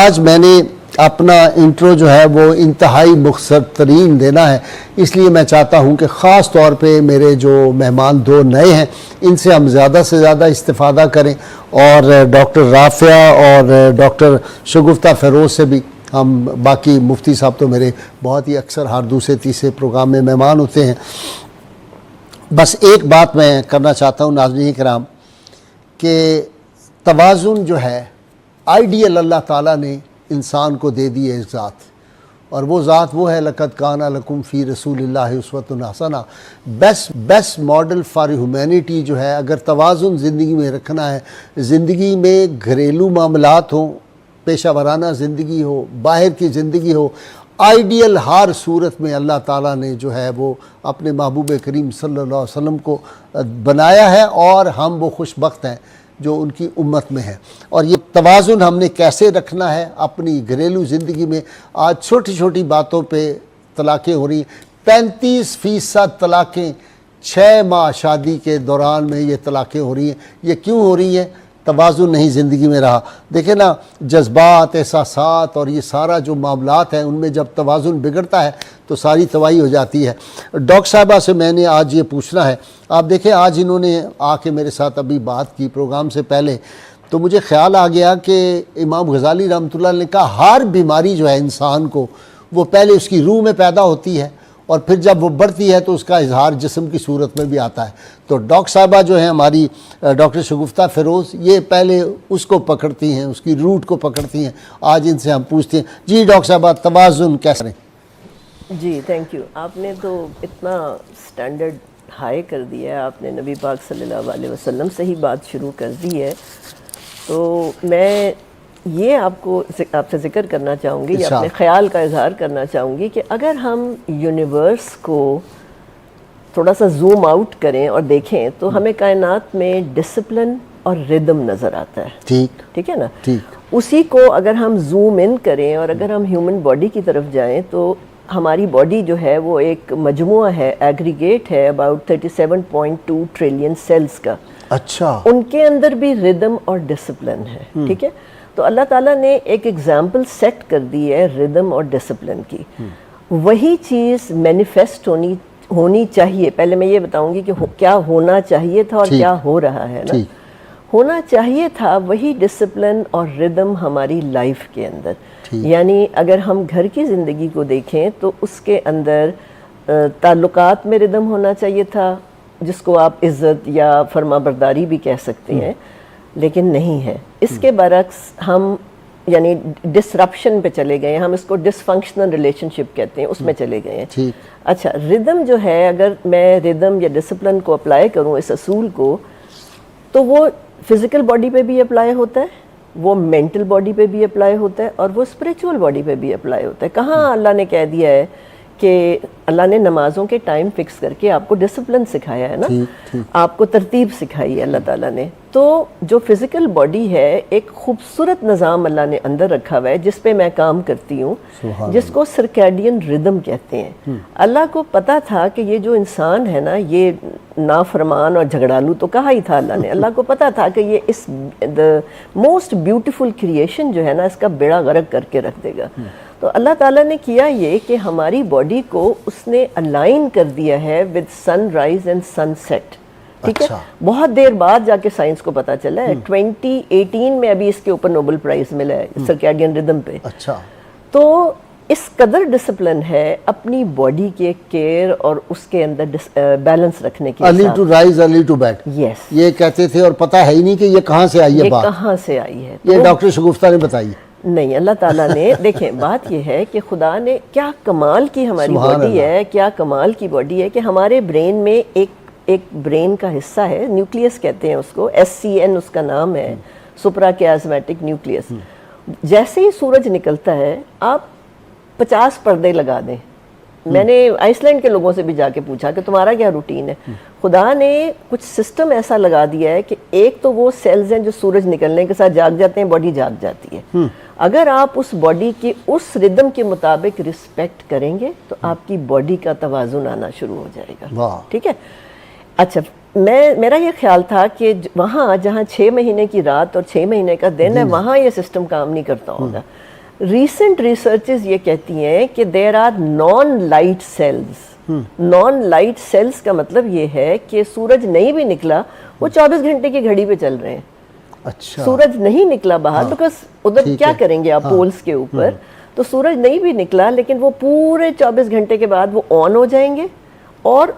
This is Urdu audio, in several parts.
آج میں نے اپنا انٹرو جو ہے وہ انتہائی مختصر ترین دینا ہے، اس لیے میں چاہتا ہوں کہ خاص طور پہ میرے جو مہمان دو نئے ہیں ان سے ہم زیادہ سے زیادہ استفادہ کریں، اور ڈاکٹر رافعہ اور ڈاکٹر شگفتہ فیروز سے بھی ہم، باقی مفتی صاحب تو میرے بہت ہی اکثر ہر دوسرے تیسرے پروگرام میں مہمان ہوتے ہیں۔ بس ایک بات میں کرنا چاہتا ہوں ناظرین کرام کہ توازن جو ہے آئیڈیل اللہ تعالیٰ نے انسان کو دے دی ہے ذات، اور وہ ذات وہ ہے لَقَدْ كَانَ لَكُمْ فِي رَسُولِ اللَّهِ أُسْوَةٌ حَسَنَةٌ، بیسٹ ماڈل فار ہیومینٹی جو ہے، اگر توازن زندگی میں رکھنا ہے، زندگی میں گھریلو معاملات ہوں، پیشہ ورانہ زندگی ہو، باہر کی زندگی ہو، آئیڈیل ہر صورت میں اللہ تعالیٰ نے جو ہے وہ اپنے محبوب کریم صلی اللہ علیہ وسلم کو بنایا ہے، اور ہم وہ خوش بخت ہیں جو ان کی امت میں ہے۔ اور یہ توازن ہم نے کیسے رکھنا ہے اپنی گھریلو زندگی میں؟ آج چھوٹی چھوٹی باتوں پہ طلاقیں ہو رہی ہیں، 35% طلاقیں 6 ماہ شادی کے دوران میں یہ طلاقیں ہو رہی ہیں۔ یہ کیوں ہو رہی ہیں؟ توازن نہیں زندگی میں رہا۔ دیکھیں نا، جذبات، احساسات اور یہ سارا جو معاملات ہیں ان میں جب توازن بگڑتا ہے تو ساری تباہی ہو جاتی ہے۔ ڈاکٹر صاحبہ سے میں نے آج یہ پوچھنا ہے، آپ دیکھیں آج انہوں نے آ کے میرے ساتھ ابھی بات کی پروگرام سے پہلے، تو مجھے خیال آ گیا کہ امام غزالی رحمۃ اللہ علیہ نے کہا ہر بیماری جو ہے انسان کو، وہ پہلے اس کی روح میں پیدا ہوتی ہے، اور پھر جب وہ بڑھتی ہے تو اس کا اظہار جسم کی صورت میں بھی آتا ہے۔ تو ڈاکٹر صاحبہ جو ہیں ہماری ڈاکٹر شگفتہ فیروز، یہ پہلے اس کو پکڑتی ہیں، اس کی روٹ کو پکڑتی ہیں۔ آج ان سے ہم پوچھتے ہیں، جی ڈاکٹر صاحبہ توازن کیسے کریں؟ جی تھینک یو، آپ نے تو اتنا سٹینڈرڈ ہائی کر دیا ہے، آپ نے نبی پاک صلی اللہ علیہ وسلم سے ہی بات شروع کر دی ہے، تو میں یہ آپ سے ذکر کرنا چاہوں گی، یا اپنے خیال کا اظہار کرنا چاہوں گی کہ اگر ہم یونیورس کو تھوڑا سا زوم آؤٹ کریں اور دیکھیں تو ہمیں کائنات میں ڈسپلن اور ردم نظر آتا ہے، ٹھیک ہے نا؟ اسی کو اگر ہم زوم ان کریں اور اگر ہم ہیومن باڈی کی طرف جائیں تو ہماری باڈی جو ہے وہ ایک مجموعہ ہے، ایگریگیٹ ہے اباؤٹ 37.2 ٹریلین سیلز کا۔ اچھا، ان کے اندر بھی ردم اور ڈسپلن ہے، ٹھیک ہے؟ تو اللہ تعالیٰ نے ایک ایگزامپل سیٹ کر دی ہے ردم اور ڈسپلن کی۔ وہی چیز مینیفیسٹ ہونی چاہیے۔ پہلے میں یہ بتاؤں گی کہ کیا ہونا چاہیے تھا اور کیا ہو رہا ہے نا۔ ہونا چاہیے تھا وہی ڈسپلن اور ردم ہماری لائف کے اندر، یعنی اگر ہم گھر کی زندگی کو دیکھیں تو اس کے اندر تعلقات میں ردم ہونا چاہیے تھا، جس کو آپ عزت یا فرما برداری بھی کہہ سکتے ہیں، لیکن نہیں ہے۔ اس کے برعکس ہم یعنی ڈسرپشن پہ چلے گئے ہیں، ہم اس کو ڈس فنکشنل ریلیشن شپ کہتے ہیں، اس میں چلے گئے ہیں۔ اچھا، ردم جو ہے، اگر میں ردم یا ڈسپلن کو اپلائی کروں اس اصول کو، تو وہ فزیکل باڈی پہ بھی اپلائی ہوتا ہے، وہ مینٹل باڈی پہ بھی اپلائی ہوتا ہے، اور وہ اسپریچول باڈی پہ بھی اپلائی ہوتا ہے۔ کہاں اللہ نے کہہ دیا ہے کہ اللہ نے نمازوں کے ٹائم فکس کر کے آپ کو ڈسپلن سکھایا ہے نا، آپ کو ترتیب سکھائی ہے اللہ تعالیٰ نے۔ تو جو فزیکل باڈی ہے، ایک خوبصورت نظام اللہ نے اندر رکھا ہوا ہے جس پہ میں کام کرتی ہوں، جس کو سرکیڈین ردم کہتے ہیں۔ اللہ کو پتا تھا کہ یہ جو انسان ہے نا، یہ نافرمان اور جھگڑالو تو کہا ہی تھا اللہ نے، اللہ کو پتا تھا کہ یہ اس موسٹ بیوٹیفل کریشن جو ہے نا، اس کا بیڑا غرق کر کے رکھ دے گا۔ تو اللہ تعالیٰ نے کیا یہ کہ ہماری باڈی کو اس نے الائن کر دیا ہے with sunrise and sunset, ٹھیک ہے؟ بہت دیر بعد جا کے سائنس کو پتا چلا ہے، 2018 میں ابھی اس کے اوپر نوبل پرائز ملا ہے سرکیڈین ردم پہ۔ تو اس قدر ڈسپلن ہے اپنی باڈی کے کیئر اور اس کے اندر بیلنس رکھنے کے early to rise early to bed, yes, یہ کہتے تھے، اور پتہ ہے ہی نہیں کہ یہ کہاں سے آئی ہے بات، کہاں سے آئی ہے، یہ ڈاکٹر شگفتہ نے بتائی نہیں۔ اللہ تعالیٰ نے دیکھیں، بات یہ ہے کہ خدا نے کیا کمال کی ہماری باڈی ہے، کیا کمال کی باڈی ہے کہ ہمارے برین میں ایک برین کا حصہ ہے، نیوکلیس کہتے ہیں اس کو، SCN اس کا نام ہے، سپرا کیازمیٹک نیوکلیس۔ جیسے ہی سورج نکلتا ہے آپ 50 پردے لگا دیں۔ میں نے آئس لینڈ کے لوگوں سے بھی جا کے پوچھا کہ تمہارا کیا روٹین ہے؟ خدا نے کچھ سسٹم ایسا لگا دیا ہے کہ ایک تو وہ سیلز ہیں جو سورج نکلنے کے ساتھ جاگ جاتے ہیں، باڈی جاگ جاتی ہے۔ اگر آپ اس باڈی کی اس ردم کے مطابق رسپیکٹ کریں گے تو آپ کی باڈی کا توازن آنا شروع ہو جائے گا، ٹھیک ہے؟ اچھا، میرا یہ خیال تھا کہ وہاں جہاں 6 مہینے کی رات اور 6 مہینے کا دن ہے، وہاں یہ سسٹم کام نہیں کرتا ہوگا، ریسنٹ ریسرچز یہ کہتی ہیں کہ there are non light cells. Non light cells کا مطلب یہ ہے کہ سورج نہیں بھی نکلا وہ 24 گھنٹے کی گھڑی پہ چل رہے ہیں. اچھا سورج نہیں نکلا باہر بیکاز ادھر کیا کریں گے آپ پولز کے اوپر, تو سورج نہیں بھی نکلا لیکن وہ پورے 24 گھنٹے کے بعد وہ آن ہو جائیں گے. اور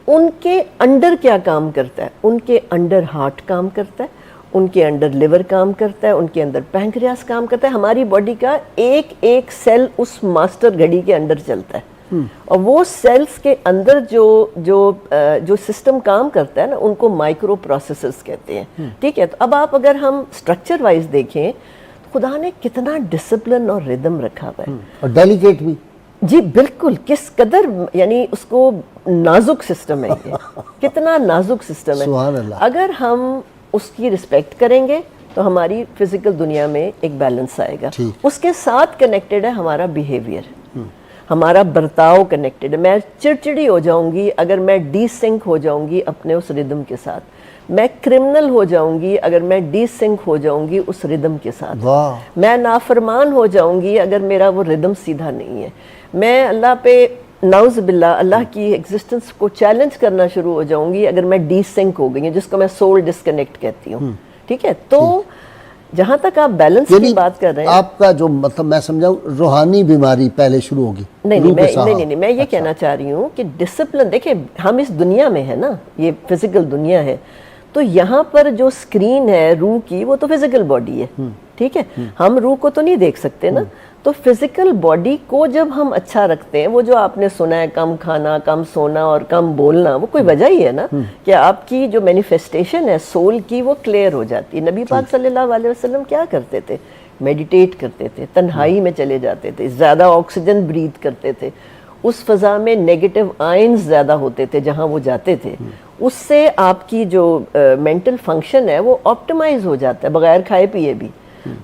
ان کے انڈر کیا کام کرتا ہے, ان کے انڈر ہارٹ کام کرتا ہے, ان کے انڈر لیور کام کرتا ہے, ان کے اندر پینکریاس کام کرتا ہے. ہماری باڈی کا ایک ایک سیل اس ماسٹر گھڑی کے انڈر چلتا ہے, اور وہ سیلز کے اندر جو سسٹم کام کرتا ہے نا ان کو مائکرو پروسیسرز کہتے ہیں. ٹھیک ہے, تو اب آپ اگر ہم اسٹرکچر وائز دیکھیں خدا نے کتنا ڈسپلن اور ردم رکھا ہوا ہے, اور ڈیلیکیٹ بھی. جی بالکل, کس قدر یعنی اس کو نازک سسٹم ہے یہ, کتنا نازک سسٹم ہے. سبحان اللہ. اگر ہم اس کی رسپیکٹ کریں گے تو ہماری فزیکل دنیا میں ایک بیلنس آئے گا. اس کے ساتھ کنیکٹڈ ہے ہمارا بیہیویئر, ہمارا برتاؤ کنیکٹڈ ہے. میں چڑچڑی ہو جاؤں گی اگر میں ڈی سنک ہو جاؤں گی اپنے اس ردم کے ساتھ. میں کرمنل ہو جاؤں گی اگر میں ڈی سنک ہو جاؤں گی اس ردم کے ساتھ. میں نافرمان ہو جاؤں گی اگر میرا وہ ردم سیدھا نہیں ہے. میں اللہ پہ نعوذ باللہ اللہ کی ایگزسٹنس کو چیلنج کرنا شروع ہو جاؤں گی اگر میں ڈی سنک ہو گئی ہوں, جس کو میں سول ڈسکنیکٹ کہتی ہوں. ٹھیک ہے, تو جہاں تک آپ بیلنس کی بات کر رہے ہیں, آپ کا جو مطلب میں سمجھاؤں روحانی بیماری پہلے شروع ہوگی. نہیں, میں یہ کہنا چاہ رہی ہوں کہ ڈسپلن, دیکھیں ہم اس دنیا میں ہے نا, یہ فزیکل دنیا ہے, تو یہاں پر جو سکرین ہے روح کی وہ تو فزیکل باڈی ہے. ٹھیک ہے, ہم روح کو تو نہیں دیکھ سکتے نا, تو فزیکل باڈی کو جب ہم اچھا رکھتے ہیں, وہ جو آپ نے سنا ہے کم کھانا, کم سونا اور کم بولنا, وہ کوئی وجہ ہی ہے نا کہ آپ کی جو مینیفیسٹیشن ہے سول کی وہ کلیئر ہو جاتی ہے. نبی پاک صلی اللہ علیہ وسلم کیا کرتے تھے, میڈیٹیٹ کرتے تھے, تنہائی میں چلے جاتے تھے, زیادہ آکسیجن بریتھ کرتے تھے. اس فضا میں نیگیٹو آئنز زیادہ ہوتے تھے جہاں وہ جاتے تھے, اس سے آپ کی جو مینٹل فنکشن ہے وہ آپٹیمائز ہو جاتا ہے بغیر کھائے پیے بھی.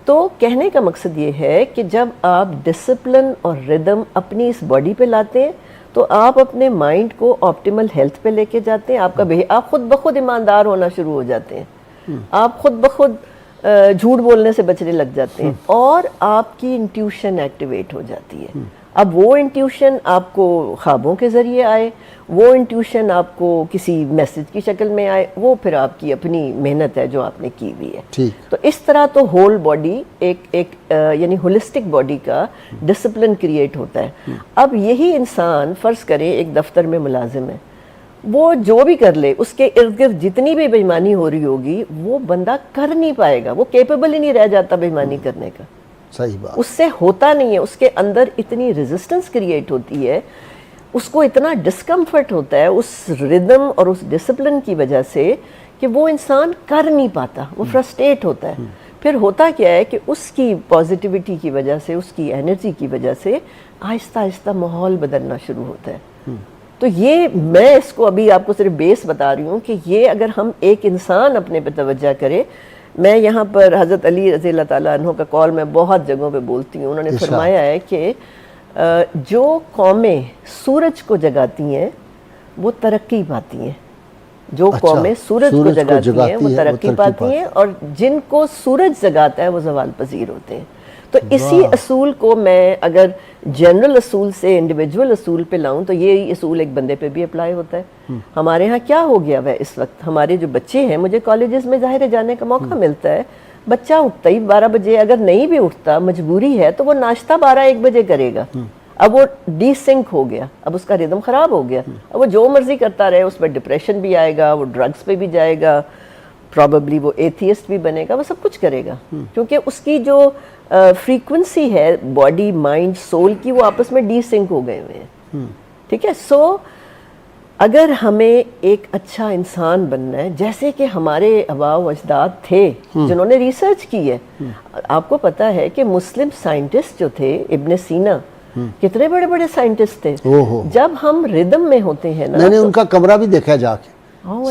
تو کہنے کا مقصد یہ ہے کہ جب آپ ڈسپلن اور ردم اپنی اس باڈی پہ لاتے ہیں تو آپ اپنے مائنڈ کو آپٹیمل ہیلتھ پہ لے کے جاتے ہیں. آپ خود بخود ایماندار ہونا شروع ہو جاتے ہیں, آپ خود بخود جھوٹ بولنے سے بچنے لگ جاتے ہیں, اور آپ کی انٹیوشن ایکٹیویٹ ہو جاتی ہے. اب وہ انٹیوشن آپ کو خوابوں کے ذریعے آئے, وہ انٹیوشن آپ کو کسی میسج کی شکل میں آئے, وہ پھر آپ کی اپنی محنت ہے جو آپ نے کی ہوئی ہے. تو اس طرح تو ہول باڈی ایک یعنی ہولسٹک باڈی کا ڈسپلن کریٹ ہوتا ہے. اب یہی انسان فرض کریں ایک دفتر میں ملازم ہے, وہ جو بھی کر لے اس کے ارد گرد جتنی بھی بےایمانی ہو رہی ہوگی وہ بندہ کر نہیں پائے گا, وہ کیپیبل ہی نہیں رہ جاتا بےایمانی کرنے کا. صحیح بات, اس سے ہوتا نہیں ہے, اس کے اندر اتنی ریزسٹنس کریٹ ہوتی ہے, اس کو اتنا ڈسکمفرٹ ہوتا ہے اس ردم اور اس ڈسپلن کی وجہ سے کہ وہ انسان کر نہیں پاتا, وہ فرسٹریٹ ہوتا ہے. پھر ہوتا کیا ہے کہ اس کی پازیٹیوٹی کی وجہ سے, اس کی انرجی کی وجہ سے آہستہ آہستہ ماحول بدلنا شروع ہوتا ہے. تو یہ میں اس کو ابھی آپ کو صرف بیس بتا رہی ہوں کہ یہ اگر ہم ایک انسان اپنے پہ توجہ کرے. میں یہاں پر حضرت علی رضی اللہ تعالیٰ عنہ کا قول میں بہت جگہوں پہ بولتی ہوں, انہوں نے فرمایا ہے کہ جو قومیں سورج کو جگاتی ہیں وہ ترقی پاتی ہیں, جو قومیں سورج کو جگاتی ہیں وہ ترقی پاتی ہیں, اور جن کو سورج جگاتا ہے وہ زوال پذیر ہوتے ہیں. تو اسی اصول کو میں اگر جنرل اصول سے انڈیویجول اصول پہ لاؤں تو یہ اصول ایک بندے پہ بھی اپلائی ہوتا ہے. ہمارے ہاں کیا ہو گیا ہے اس وقت, ہمارے جو بچے ہیں, مجھے کالجز میں ظاہر جانے کا موقع ملتا ہے, بچہ اٹھتا ہی 12 بجے, اگر نہیں بھی اٹھتا مجبوری ہے تو وہ ناشتہ 12-1 بجے کرے گا. اب وہ ڈی سنک ہو گیا, اب اس کا ردم خراب ہو گیا, اب وہ جو مرضی کرتا رہے, اس پہ ڈپریشن بھی آئے گا, وہ ڈرگس پہ بھی جائے گا, پرابیبلی وہ ایتھیسٹ بھی بنے گا, وہ سب کچھ کرے گا, کیونکہ اس کی جو فریکوینسی ہے باڈی مائنڈ سول کی وہ آپس میں ڈی سنک ہو گئے ہوئے ہیں. ٹھیک ہے, سو اگر ہمیں ایک اچھا انسان بننا ہے, جیسے کہ ہمارے آباء و اجداد تھے جنہوں نے ریسرچ کی ہے. آپ کو پتا ہے کہ مسلم سائنٹسٹ جو تھے, ابن سینا, کتنے بڑے بڑے سائنٹسٹ تھے. جب ہم ردم میں ہوتے ہیں نا, میں نے ان کا کمرہ بھی دیکھا جا کے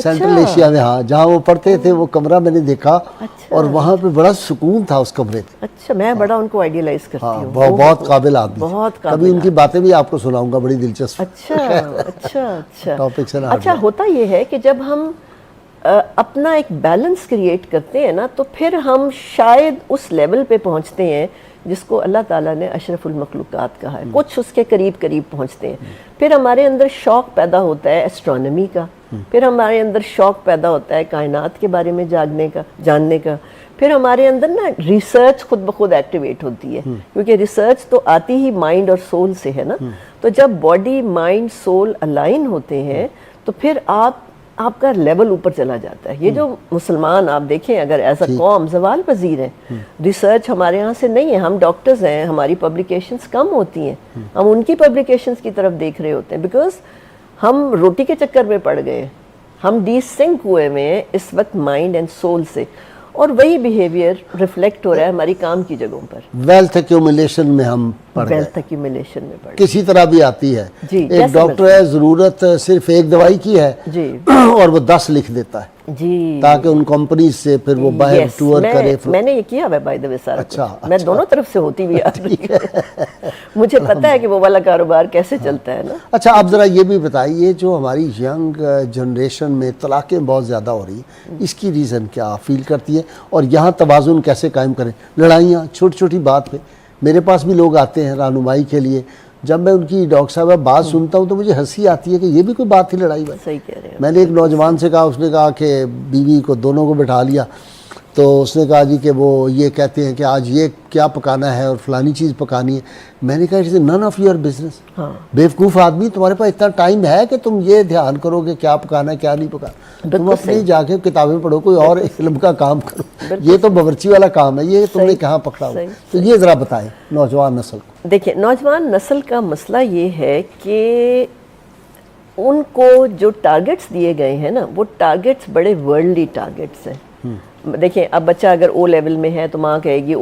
سینٹرل ایشیا میں, ہاں جہاں وہ پڑھتے تھے وہ کمرہ میں نے دیکھا, اور وہاں پہ بڑا سکون تھا اس کمرے میں. اچھا, میں بڑا ان کو آئیڈیلائز کرتی ہوں, بہت قابل آدمی, بہت قابل. کبھی ان کی باتیں بھی آپ کو سناؤں گا, بڑی دلچسپ. اچھا, ہوتا یہ ہے کہ جب ہم اپنا ایک بیلنس کریٹ کرتے ہیں نا, تو پھر ہم شاید اس لیول پہ پہنچتے ہیں جس کو اللہ تعالیٰ نے اشرف المخلوقات کہا ہے، کچھ اس کے قریب قریب پہنچتے ہیں. پھر ہمارے اندر شوق پیدا ہوتا ہے ایسٹرونومی کا، پھر ہمارے اندر شوق پیدا ہوتا ہے کائنات کے بارے میں جاننے کا. پھر ہمارے اندر نا ریسرچ خود بخود ایکٹیویٹ ہوتی ہے، کیونکہ ریسرچ تو آتی ہی مائنڈ اور سول سے ہے نا. تو جب باڈی مائنڈ سول الائن ہوتے ہیں تو پھر آپ کا لیول اوپر چلا جاتا ہے. یہ جو مسلمان آپ دیکھیں اگر ایز اے قوم زوال پذیر ہیں، ریسرچ ہمارے ہاں سے نہیں ہے. ہم ڈاکٹرز ہیں، ہماری پبلیکیشنز کم ہوتی ہیں، ہم ان کی پبلیکیشنز کی طرف دیکھ رہے ہوتے ہیں بیکاز ہم روٹی کے چکر میں پڑ گئے ہیں. ہم ڈی سنک ہوئے ہوئے ہیں اس وقت مائنڈ اینڈ سول سے، اور وہی بیہیویئر ریفلیکٹ ہو رہا ہے ہماری کام کی جگہوں پر. ویلتھ ایکیومولیشن میں ہم پڑ گئے، ویلتھ ایکیومولیشن میں پڑ گئے. کسی طرح بھی آتی ہے. جی، ایک ڈاکٹر ہے، ضرورت صرف ایک دوائی کی ہے جی اور وہ 10 لکھ دیتا ہے جی، تاکہ ان کمپنیز سے پھر وہ باہر ٹور کرے. میں نے یہ کیا ہوا بائی دا وے سارا. اچھا، میں دونوں طرف سے ہوتی ہوئی آ رہی ہوں. مجھے پتا ہے کہ وہ والا کاروبار کیسے چلتا ہے نا. اچھا، آپ ذرا یہ بھی بتائیے، جو ہماری ینگ جنریشن میں طلاقیں بہت زیادہ ہو رہی ہیں، اس کی ریزن کیا فیل کرتی ہے اور یہاں توازن کیسے قائم کریں؟ لڑائیاں چھوٹی چھوٹی بات پہ. میرے پاس بھی لوگ آتے ہیں رہنمائی کے لیے، جب میں ان کی ڈاکٹر صاحبہ بات سنتا ہوں تو مجھے ہنسی آتی ہے کہ یہ بھی کوئی بات تھی لڑائی بھائی. صحیح کہہ رہے ہیں. میں نے ایک نوجوان سے کہا، اس نے کہا کہ بیوی کو دونوں کو بٹھا لیا تو اس نے کہا جی کہ وہ یہ کہتے ہیں کہ آج یہ کیا پکانا ہے اور فلانی چیز پکانی ہے. میں نے کہا نن آف یور بزنس. بیوقوف آدمی، تمہارے پاس اتنا ٹائم ہے کہ تم یہ دھیان کرو کہ کیا پکانا ہے کیا نہیں پکانا؟ تم اپنی جا کے کتابیں پڑھو، کوئی اور علم کا کام کرو. یہ تو باورچی والا کام ہے، یہ تم نے کہاں پکڑا ہو؟ تو یہ ذرا بتائیں نوجوان نسل کو. دیکھیں، نوجوان نسل کا مسئلہ یہ ہے کہ ان کو جو ٹارگٹس دیے گئے ہیں نا، وہ ٹارگٹس بڑے ورلڈلی ٹارگٹس ہیں. دیکھیں، اب بچہ اگر او لیول میں ہے تو ماں کہے گی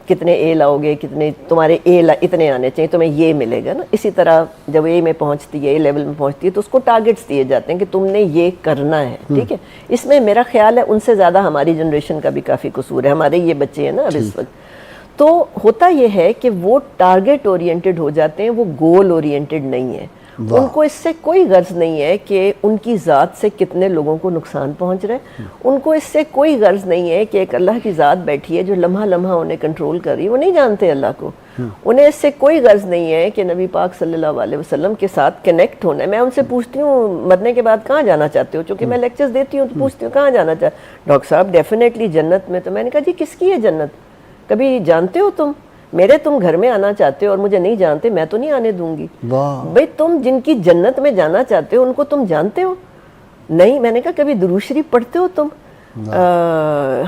کتنے اے لاؤ گے، کتنے تمہارے اتنے آنے چاہیے، تمہیں یہ ملے گا نا. اسی طرح جب اے میں پہنچتی ہے، اے لیول میں پہنچتی ہے، تو اس کو ٹارگٹس دیے جاتے ہیں کہ تم نے یہ کرنا ہے. ٹھیک ہے، اس میں میرا خیال ہے ان سے زیادہ ہماری جنریشن کا بھی کافی قصور ہے. ہمارے یہ بچے ہیں نا اب اس وقت، تو ہوتا یہ ہے کہ وہ ٹارگٹ اورینٹڈ ہو جاتے ہیں، وہ گول اورینٹڈ نہیں ہے. ان کو اس سے کوئی غرض نہیں ہے کہ ان کی ذات سے کتنے لوگوں کو نقصان پہنچ رہا ہے. ان کو اس سے کوئی غرض نہیں ہے کہ ایک اللہ کی ذات بیٹھی ہے جو لمحہ لمحہ انہیں کنٹرول کر رہی ہے. وہ نہیں جانتے اللہ کو. انہیں اس سے کوئی غرض نہیں ہے کہ نبی پاک صلی اللہ علیہ وسلم کے ساتھ کنیکٹ ہونا ہے. میں ان سے پوچھتی ہوں مرنے کے بعد کہاں جانا چاہتے ہو، چونکہ میں لیکچرز دیتی ہوں تو پوچھتی ہوں کہاں جانا چاہتے. ڈاکٹر صاحب ڈیفینیٹلی جنت میں. تو میں نے کہا جی کس کی ہے جنت؟ کبھی جانتے ہو تم؟ تم گھر میں آنا چاہتے ہو اور مجھے نہیں جانتے، میں تو نہیں آنے دوں گی. بھئی تم جن کی جنت میں جانا چاہتے ہو ان کو تم جانتے ہو؟ نہیں. میں نے کہا کبھی درود شریف پڑھتے ہو تم؟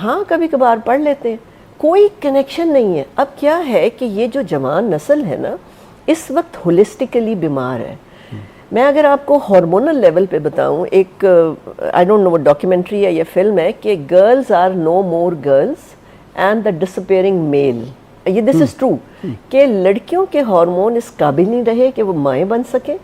ہاں کبھی کبھار پڑھ لیتے ہیں. کوئی کنیکشن نہیں ہے. اب کیا ہے کہ یہ جو جوان نسل ہے نا، اس وقت ہولسٹیکلی بیمار ہے. میں اگر آپ کو ہارمونل لیول پہ بتاؤں، ایک آئی ڈونٹ نو وہ ڈاکیومنٹری ہے یا فلم ہے کہ girls are no more girls and the disappearing male. یہ دس از ٹرو کہ لڑکیوں کے ہارمون اس قابل نہیں رہے کہ وہ مائیں بن سکیں،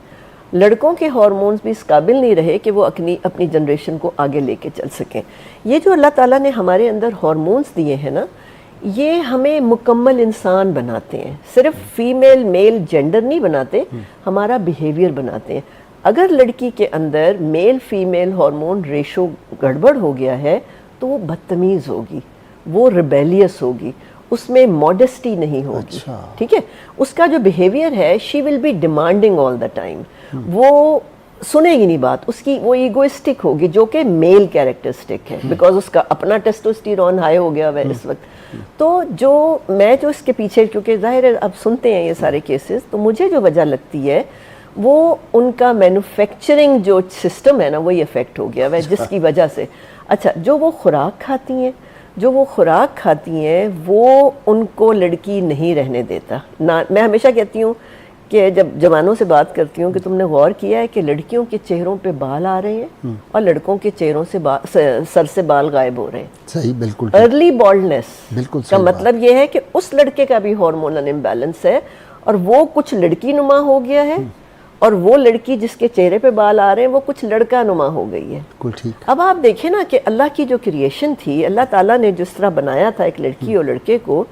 لڑکوں کے ہارمونز بھی اس قابل نہیں رہے کہ وہ اپنی جنریشن کو آگے لے کے چل سکیں. یہ جو اللہ تعالیٰ نے ہمارے اندر ہارمونز دیے ہیں نا، یہ ہمیں مکمل انسان بناتے ہیں. صرف فیمیل میل جینڈر نہیں بناتے، ہمارا بیہیویئر بناتے ہیں. اگر لڑکی کے اندر میل فیمیل ہارمون ریشو گڑبڑ ہو گیا ہے تو وہ بدتمیز ہوگی، وہ ریبیلیس ہوگی، اس میں ماڈسٹی نہیں ہوگی. ٹھیک ہے، اس کا جو بیہیویئر ہے she will be demanding all the time. وہ سنے گی نہیں بات، اس کی وہ ایگوئسٹک ہوگی، جو کہ میل کیریکٹرسٹک ہے بیکاز اس کا اپنا ٹیسٹوسٹیرون ہائی ہو گیا ہوا ہے اس وقت. تو جو اس کے پیچھے، کیونکہ ظاہر ہے اب سنتے ہیں یہ سارے کیسز، تو مجھے جو وجہ لگتی ہے وہ ان کا مینوفیکچرنگ جو سسٹم ہے نا وہی افیکٹ ہو گیا ہوا ہے جس کی وجہ سے. اچھا، جو وہ خوراک کھاتی ہیں وہ ان کو لڑکی نہیں رہنے دیتا. میں ہمیشہ کہتی ہوں کہ جب جوانوں سے بات کرتی ہوں کہ تم نے غور کیا ہے کہ لڑکیوں کے چہروں پہ بال آ رہے ہیں اور لڑکوں کے چہروں سے سر سے بال غائب ہو رہے ہیں. صحیح، بالکل. ارلی بالڈنس کا مطلب یہ ہے کہ اس لڑکے کا بھی ہارمونل امبیلنس ہے اور وہ کچھ لڑکی نما ہو گیا ہے، اور وہ لڑکی جس کے چہرے پہ بال آ رہے ہیں وہ کچھ لڑکا نما ہو گئی ہے. اب آپ دیکھیں نا کہ اللہ کی جو کریشن تھی، اللہ تعالیٰ نے جس طرح بنایا تھا ایک لڑکی اور لڑکے کو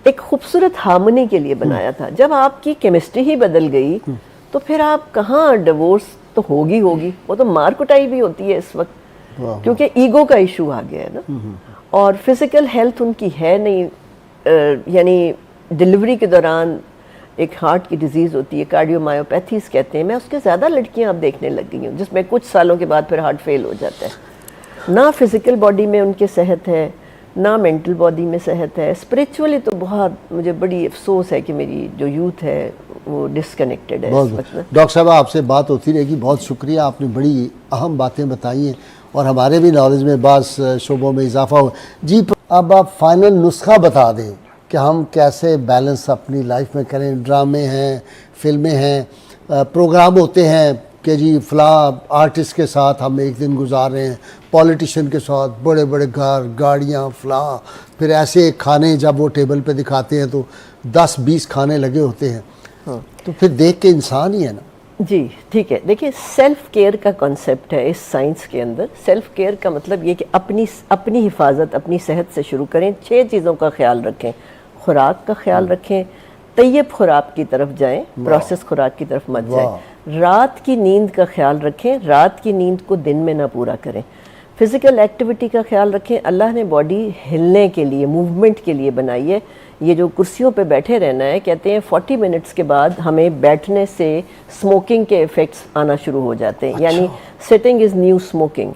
ایک خوبصورت ہارمونی کے لیے بنایا تھا. جب آپ کی کیمسٹری ہی بدل گئی تو پھر آپ کہاں، ڈیورس تو ہوگی، وہ تو مار کٹائی بھی ہوتی ہے اس وقت، کیونکہ ایگو کا ایشو آ گیا ہے نا. اور فزیکل ہیلتھ ان کی ہے نہیں، یعنی ڈلیوری کے دوران ایک ہارٹ کی ڈیزیز ہوتی ہے کارڈیومایوپیتھیز کہتے ہیں, میں اس کے زیادہ لڑکیاں اب دیکھنے لگ گئی ہوں جس میں کچھ سالوں کے بعد پھر ہارٹ فیل ہو جاتا ہے. نہ فزیکل باڈی میں ان کے صحت ہے, نہ مینٹل باڈی میں صحت ہے. اسپریچولی تو بہت مجھے بڑی افسوس ہے کہ میری جو یوتھ ہے وہ ڈسکنیکٹڈ ہے اس وقت. ڈاکٹر صاحب آپ سے بات ہوتی رہے گی, بہت شکریہ, آپ نے بڑی اہم باتیں بتائی ہیں اور ہمارے بھی نالج میں بعض شعبوں میں اضافہ ہوا. جی اب آپ فائنل نسخہ بتا دیں کہ ہم کیسے بیلنس اپنی لائف میں کریں. ڈرامے ہیں, فلمیں ہیں, پروگرام ہوتے ہیں کہ جی فلاں آرٹسٹ کے ساتھ ہم ایک دن گزار رہے ہیں, پولیٹیشین کے ساتھ بڑے بڑے گھر گاڑیاں فلاں, پھر ایسے کھانے جب وہ ٹیبل پہ دکھاتے ہیں تو 10-20 کھانے لگے ہوتے ہیں, تو پھر دیکھ کے انسان ہی ہے نا. جی ٹھیک ہے, دیکھیے سیلف کیئر کا کانسیپٹ ہے اس سائنس کے اندر. سیلف کیئر کا مطلب یہ کہ اپنی حفاظت اپنی صحت سے شروع کریں. 6 چیزوں کا خیال رکھیں. خوراک کا خیال رکھیں, طیب خوراک کی طرف جائیں, پروسیس خوراک کی طرف مت جائیں. رات کی نیند کا خیال رکھیں, رات کی نیند کو دن میں نہ پورا کریں. فزیکل ایکٹیویٹی کا خیال رکھیں, اللہ نے باڈی ہلنے کے لیے موومنٹ کے لیے بنائی ہے. یہ جو کرسیوں پہ بیٹھے رہنا ہے, کہتے ہیں 40 منٹس کے بعد ہمیں بیٹھنے سے اسموکنگ کے ایفیکٹس آنا شروع ہو جاتے ہیں, یعنی سٹنگ از نیو اسموکنگ.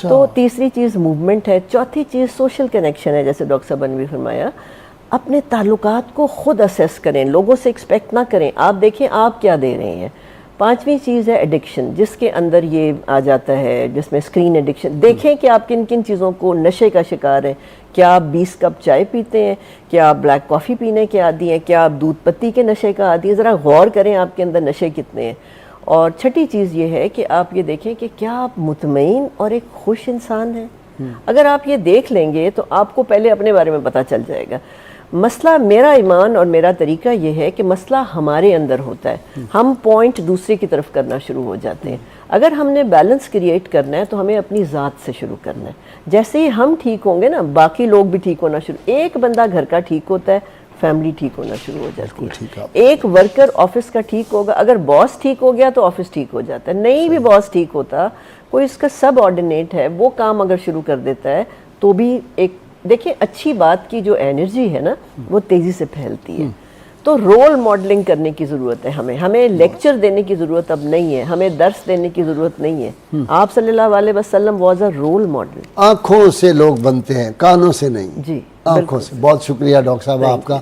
تو تیسری چیز موومنٹ ہے. چوتھی چیز سوشل کنیکشن ہے, جیسے ڈاکٹر صاحب نے بھی فرمایا. اپنے تعلقات کو خود اسیس کریں, لوگوں سے ایکسپیکٹ نہ کریں, آپ دیکھیں آپ کیا دے رہے ہیں. 5ویں چیز ہے ایڈکشن, جس کے اندر یہ آ جاتا ہے جس میں اسکرین ایڈکشن. دیکھیں کہ آپ کن کن چیزوں کو نشے کا شکار ہیں. کیا آپ 20 کپ چائے پیتے ہیں, کیا آپ بلیک کافی پینے کے عادی ہیں, کیا آپ دودھ پتی کے نشے کا عادی ہیں. ذرا غور کریں آپ کے اندر نشے کتنے ہیں. اور 6ٹھی چیز یہ ہے کہ آپ یہ دیکھیں کہ کیا آپ مطمئن اور ایک خوش انسان ہیں. اگر آپ یہ دیکھ لیں گے تو آپ کو پہلے اپنے بارے میں پتہ چل جائے گا. مسئلہ میرا ایمان اور میرا طریقہ یہ ہے کہ مسئلہ ہمارے اندر ہوتا ہے, ہم پوائنٹ دوسرے کی طرف کرنا شروع ہو جاتے ہیں. اگر ہم نے بیلنس کریٹ کرنا ہے تو ہمیں اپنی ذات سے شروع کرنا ہے. جیسے ہی ہم ٹھیک ہوں گے نا, باقی لوگ بھی ٹھیک ہونا شروع. ایک بندہ گھر کا ٹھیک ہوتا ہے, فیملی ٹھیک ہونا شروع ہو جاتی ہے. ایک ورکر آفس کا ٹھیک ہوگا, اگر باس ٹھیک ہو گیا تو آفس ٹھیک ہو جاتا ہے. نہیں بھی باس ٹھیک ہوتا, کوئی اس کا سب آرڈینیٹ ہے وہ کام اگر شروع کر دیتا ہے تو بھی ایک دیکھیں اچھی بات کی جو انرجی ہے نا وہ تیزی سے پھیلتی ہے. تو رول ماڈلنگ کرنے کی ضرورت ہے ہمیں لیکچر دینے کی ضرورت اب نہیں ہے, ہمیں درس دینے کی ضرورت نہیں ہے. آپ صلی اللہ علیہ وسلم واز اے رول ماڈل. آنکھوں سے لوگ بنتے ہیں, کانوں سے نہیں. جی آنکھوں سے. بہت شکریہ ڈاکٹر صاحب آپ کا.